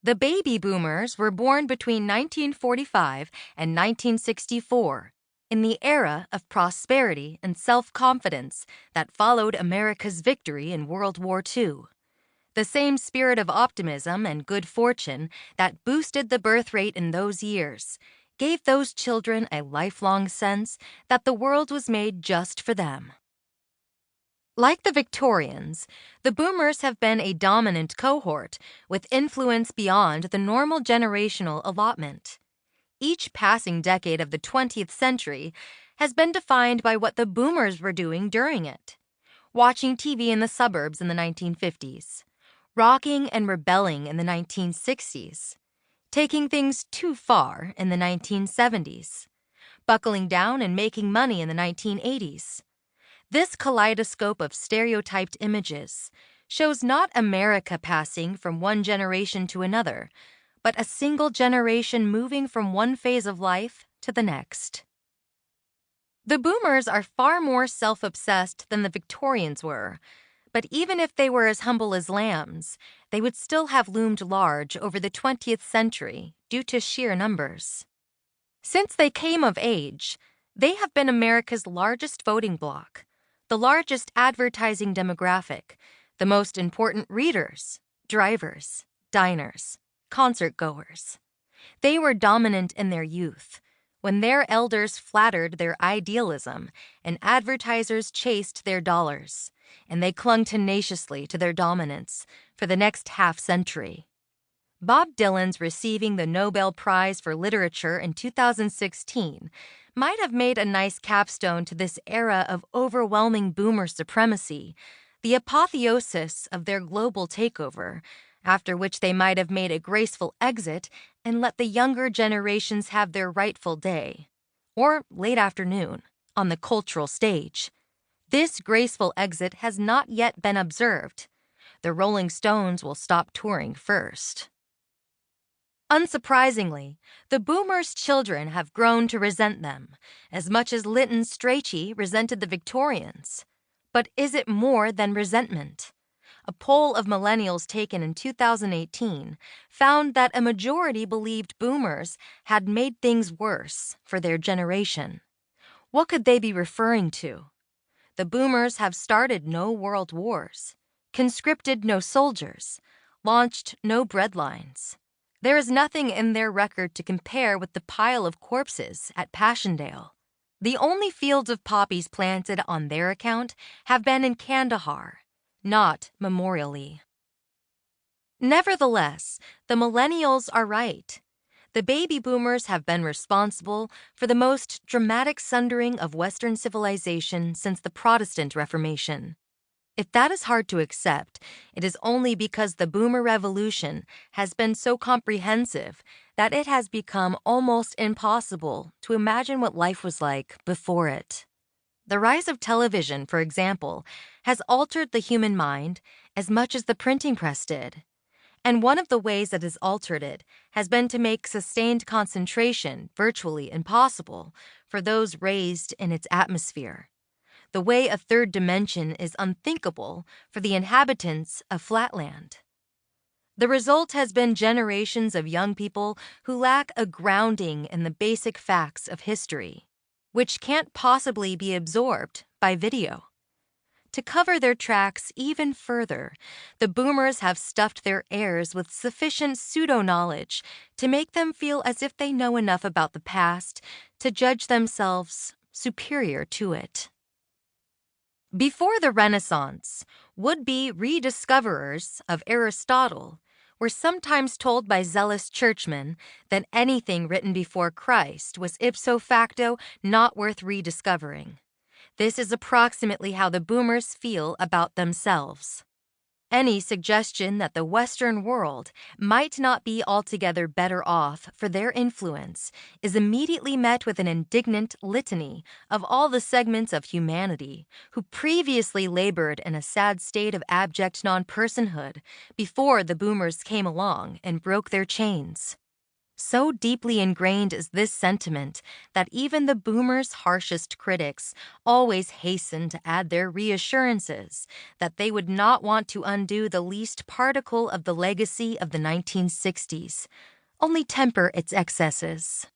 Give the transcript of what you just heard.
The baby boomers were born between 1945 and 1964, in the era of prosperity and self-confidence that followed America's victory in World War II. The same spirit of optimism and good fortune that boosted the birth rate in those years gave those children a lifelong sense that the world was made just for them. Like the Victorians, the boomers have been a dominant cohort with influence beyond the normal generational allotment. Each passing decade of the 20th century has been defined by what the boomers were doing during it. Watching TV in the suburbs in the 1950s, rocking and rebelling in the 1960s, taking things too far in the 1970s, buckling down and making money in the 1980s. This kaleidoscope of stereotyped images shows not America passing from one generation to another, but a single generation moving from one phase of life to the next. The boomers are far more self-obsessed than the Victorians were, but even if they were as humble as lambs, they would still have loomed large over the 20th century due to sheer numbers. Since they came of age, they have been America's largest voting bloc, the largest advertising demographic, the most important readers, drivers, diners, concert-goers. They were dominant in their youth, when their elders flattered their idealism and advertisers chased their dollars, and they clung tenaciously to their dominance for the next half-century. Bob Dylan's receiving the Nobel Prize for Literature in 2016 might have made a nice capstone to this era of overwhelming boomer supremacy, the apotheosis of their global takeover, after which they might have made a graceful exit and let the younger generations have their rightful day, or late afternoon, on the cultural stage. This graceful exit has not yet been observed. The Rolling Stones will stop touring first. Unsurprisingly, the boomers' children have grown to resent them, as much as Lytton Strachey resented the Victorians. But is it more than resentment? A poll of millennials taken in 2018 found that a majority believed boomers had made things worse for their generation. What could they be referring to? The boomers have started no world wars, conscripted no soldiers, launched no breadlines. There is nothing in their record to compare with the pile of corpses at Passchendaele. The only fields of poppies planted on their account have been in Kandahar, not memorially. Nevertheless, the millennials are right. The baby boomers have been responsible for the most dramatic sundering of Western civilization since the Protestant Reformation. If that is hard to accept, it is only because the boomer revolution has been so comprehensive that it has become almost impossible to imagine what life was like before it. The rise of television, for example, has altered the human mind as much as the printing press did. And one of the ways it has altered it has been to make sustained concentration virtually impossible for those raised in its atmosphere. The way a third dimension is unthinkable for the inhabitants of Flatland. The result has been generations of young people who lack a grounding in the basic facts of history, which can't possibly be absorbed by video. To cover their tracks even further, the boomers have stuffed their heirs with sufficient pseudo-knowledge to make them feel as if they know enough about the past to judge themselves superior to it. Before the Renaissance, would-be rediscoverers of Aristotle were sometimes told by zealous churchmen that anything written before Christ was ipso facto not worth rediscovering. This is approximately how the boomers feel about themselves. Any suggestion that the Western world might not be altogether better off for their influence is immediately met with an indignant litany of all the segments of humanity who previously labored in a sad state of abject non-personhood before the boomers came along and broke their chains. So deeply ingrained is this sentiment that even the boomers' harshest critics always hasten to add their reassurances that they would not want to undo the least particle of the legacy of the 1960s, only temper its excesses.